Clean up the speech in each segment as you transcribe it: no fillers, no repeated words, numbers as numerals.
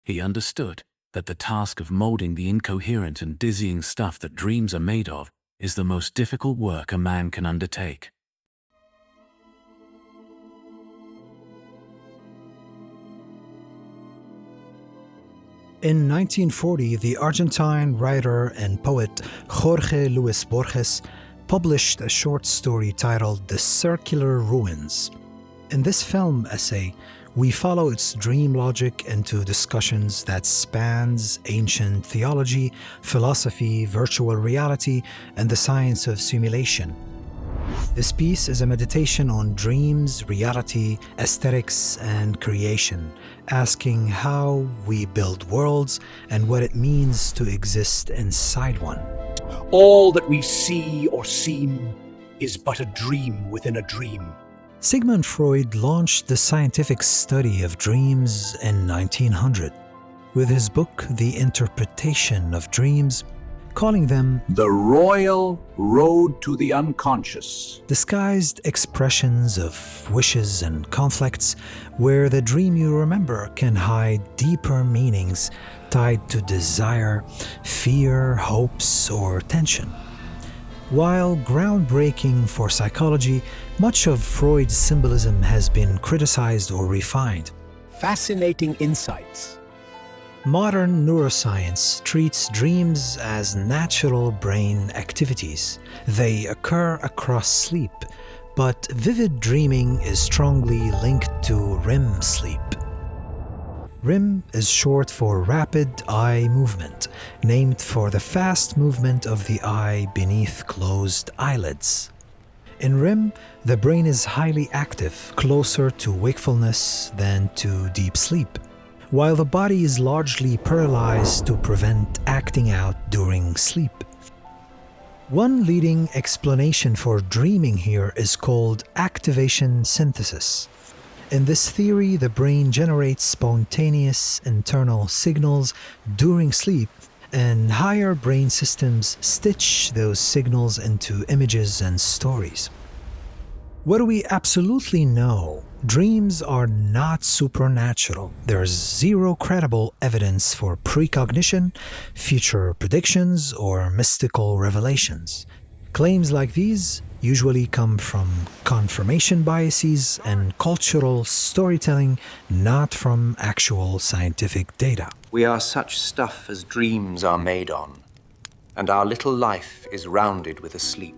He understood that the task of molding the incoherent and dizzying stuff that dreams are made of is the most difficult work a man can undertake. In 1940, the Argentine writer and poet Jorge Luis Borges published a short story titled The Circular Ruins. In this film essay, we follow its dream logic into discussions that spans ancient theology, philosophy, virtual reality, and the science of simulation. This piece is a meditation on dreams, reality, aesthetics, and creation, asking how we build worlds and what it means to exist inside one. All that we see or seem is but a dream within a dream. Sigmund Freud launched the scientific study of dreams in 1900 with his book The Interpretation of Dreams, calling them The Royal Road to the Unconscious. disguised expressions of wishes and conflicts where the dream you remember can hide deeper meanings tied to desire, fear, hopes, or tension. While groundbreaking for psychology, much of Freud's symbolism has been criticized or refined. Fascinating insights. Modern neuroscience treats dreams as natural brain activities. They occur across sleep, but vivid dreaming is strongly linked to REM sleep. REM is short for rapid eye movement, named for the fast movement of the eye beneath closed eyelids. In REM, the brain is highly active, closer to wakefulness than to deep sleep, while the body is largely paralyzed to prevent acting out during sleep. One leading explanation for dreaming here is called activation synthesis. In this theory, the brain generates spontaneous internal signals during sleep, and higher brain systems stitch those signals into images and stories. What do we absolutely know? Dreams are not supernatural. There's zero credible evidence for precognition, future predictions, or mystical revelations. Claims like these usually come from confirmation biases and cultural storytelling, not from actual scientific data. We are such stuff as dreams are made on, and our little life is rounded with a sleep.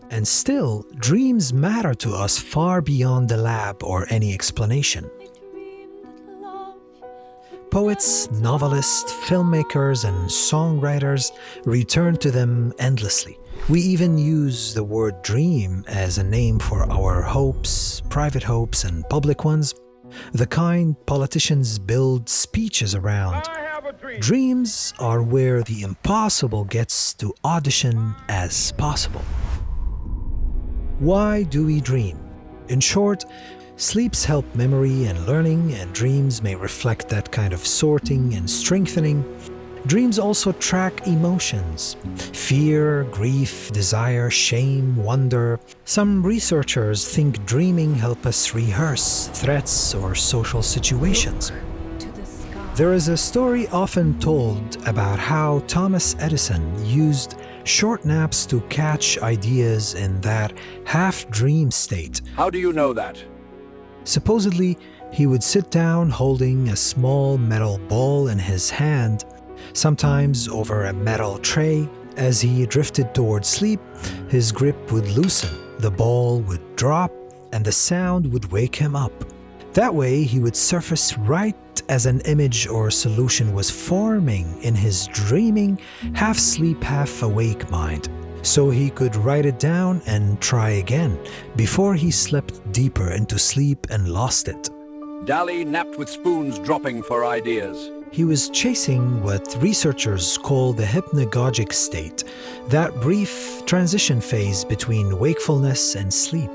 And still, dreams matter to us far beyond the lab or any explanation. Poets, novelists, filmmakers, and songwriters return to them endlessly. We even use the word dream as a name for our hopes, private hopes, and public ones, the kind politicians build speeches around. Dreams are where the impossible gets to audition as possible. Why do we dream? In short, sleeps help memory and learning, and dreams may reflect that kind of sorting and strengthening. Dreams also track emotions: fear, grief, desire, shame, wonder. Some researchers think dreaming helps us rehearse threats or social situations. There is a story often told about how Thomas Edison used short naps to catch ideas in that half-dream state. How do you know that? Supposedly, he would sit down holding a small metal ball in his hand, sometimes over a metal tray. As he drifted towards sleep, his grip would loosen, the ball would drop, and the sound would wake him up. That way, he would surface right as an image or solution was forming in his dreaming, half-sleep, half-awake mind, so he could write it down and try again before he slipped deeper into sleep and lost it. Dali napped with spoons dropping for ideas. He was chasing what researchers call the hypnagogic state, that brief transition phase between wakefulness and sleep.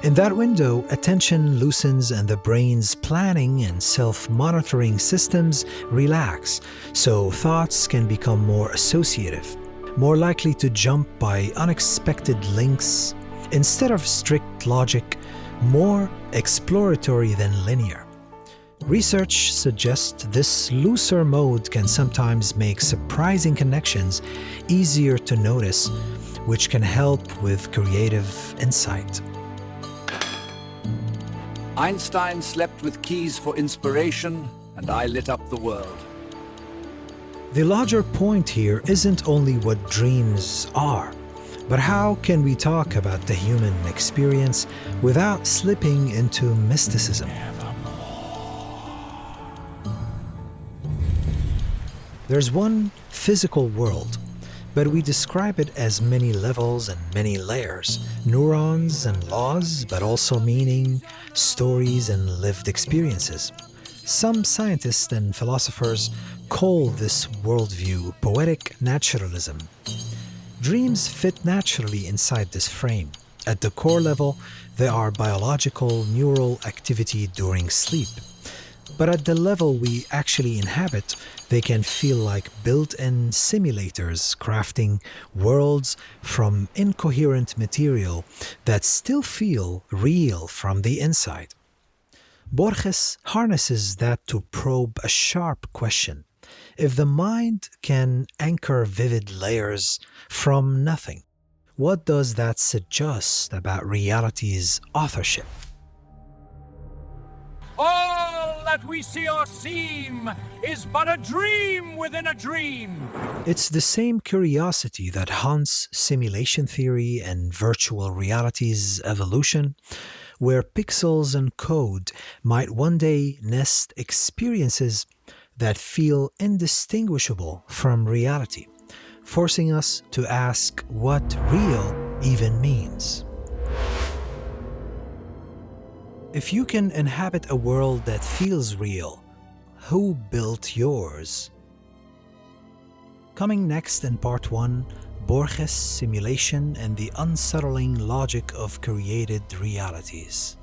In that window, attention loosens and the brain's planning and self-monitoring systems relax, so thoughts can become more associative, more likely to jump by unexpected links, instead of strict logic, more exploratory than linear. Research suggests this looser mode can sometimes make surprising connections easier to notice, which can help with creative insight. Einstein slept with keys for inspiration, and I lit up the world. The larger point here isn't only what dreams are, but how can we talk about the human experience without slipping into mysticism? There's one physical world, but we describe it as many levels and many layers, neurons and laws, but also meaning, stories, and lived experiences. Some scientists and philosophers call this worldview poetic naturalism. Dreams fit naturally inside this frame. At the core level, they are biological neural activity during sleep. But at the level we actually inhabit, they can feel like built-in simulators crafting worlds from incoherent material that still feel real from the inside. Borges harnesses that to probe a sharp question. If the mind can anchor vivid layers from nothing, what does that suggest about reality's authorship? All that we see or seem is but a dream within a dream. It's the same curiosity that haunts simulation theory and virtual reality's evolution, where pixels and code might one day nest experiences that feel indistinguishable from reality, forcing us to ask what real even means. If you can inhabit a world that feels real, who built yours? Coming next in part 1, Borges' simulation and the unsettling logic of created realities.